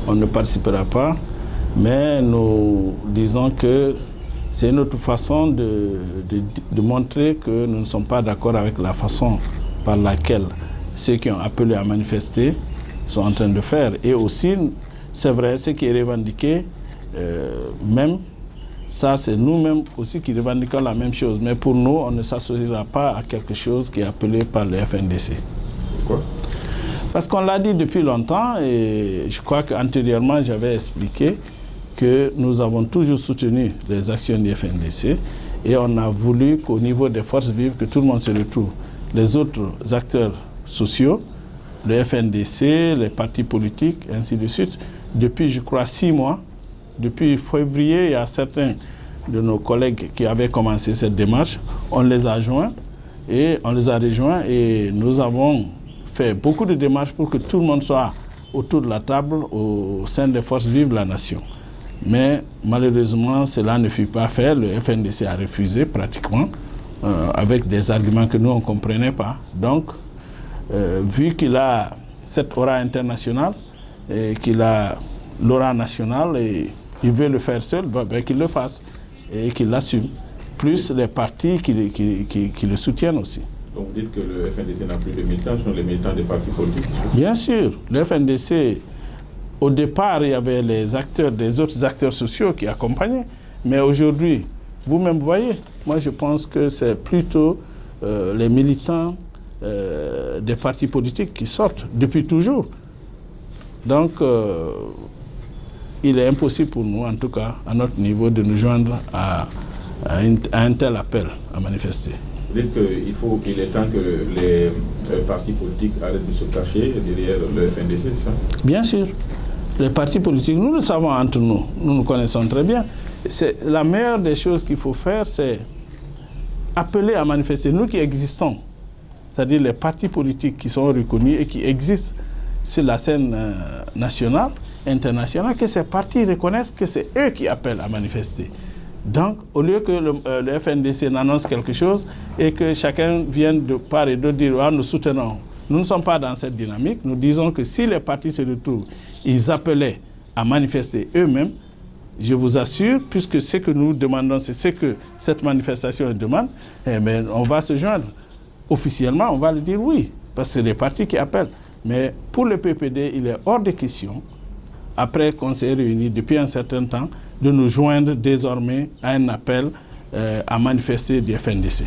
on ne participera pas, mais nous disons que c'est notre façon de montrer que nous ne sommes pas d'accord avec la façon par laquelle ceux qui ont appelé à manifester sont en train de faire. Et aussi, c'est vrai, ce qui est revendiqué, même, ça c'est nous-mêmes aussi qui revendiquons la même chose. Mais pour nous, on ne s'associera pas à quelque chose qui est appelé par le FNDC. Pourquoi ? Parce qu'on l'a dit depuis longtemps et je crois qu'antérieurement, j'avais expliqué que nous avons toujours soutenu les actions du FNDC et on a voulu qu'au niveau des forces vives, que tout le monde se retrouve. Les autres acteurs sociaux, le FNDC, les partis politiques, ainsi de suite, depuis, je crois, 6 mois, depuis février, il y a certains de nos collègues qui avaient commencé cette démarche, on les a rejoints et nous avons fait beaucoup de démarches pour que tout le monde soit autour de la table au sein des forces vives de la nation. Mais malheureusement, cela ne fut pas fait. Le FNDC a refusé pratiquement, avec des arguments que nous, on ne comprenait pas. Donc, vu qu'il a cette aura internationale, et qu'il a l'aura nationale, et il veut le faire seul, ben, qu'il le fasse et qu'il l'assume. Plus les partis qui le soutiennent aussi. Donc vous dites que le FNDC n'a plus de militants, ce sont les militants des partis politiques? Bien sûr, le FNDC... Au départ, il y avait les autres acteurs sociaux qui accompagnaient. Mais aujourd'hui, vous-même voyez, moi je pense que c'est plutôt les militants des partis politiques qui sortent depuis toujours. Donc, il est impossible pour nous, en tout cas, à notre niveau, de nous joindre à un tel appel à manifester. Vous dites qu'il est temps que les partis politiques arrêtent de se cacher derrière le FNDC, c'est ça? Bien sûr. Les partis politiques, nous le savons entre nous, nous connaissons très bien. La meilleure des choses qu'il faut faire, c'est appeler à manifester. Nous qui existons, c'est-à-dire les partis politiques qui sont reconnus et qui existent sur la scène nationale, internationale, que ces partis reconnaissent que c'est eux qui appellent à manifester. Donc, au lieu que le FNDC n'annonce quelque chose et que chacun vienne de part et d'autre dire « Ah, nous soutenons », nous ne sommes pas dans cette dynamique. Nous disons que si les partis se retrouvent, ils appelaient à manifester eux-mêmes, je vous assure, puisque ce que nous demandons, c'est ce que cette manifestation demande, eh bien, on va se joindre. Officiellement, on va le dire oui, parce que c'est les partis qui appellent. Mais pour le PPD, il est hors de question, après qu'on s'est réunis depuis un certain temps, de nous joindre désormais à un appel à manifester du FNDC.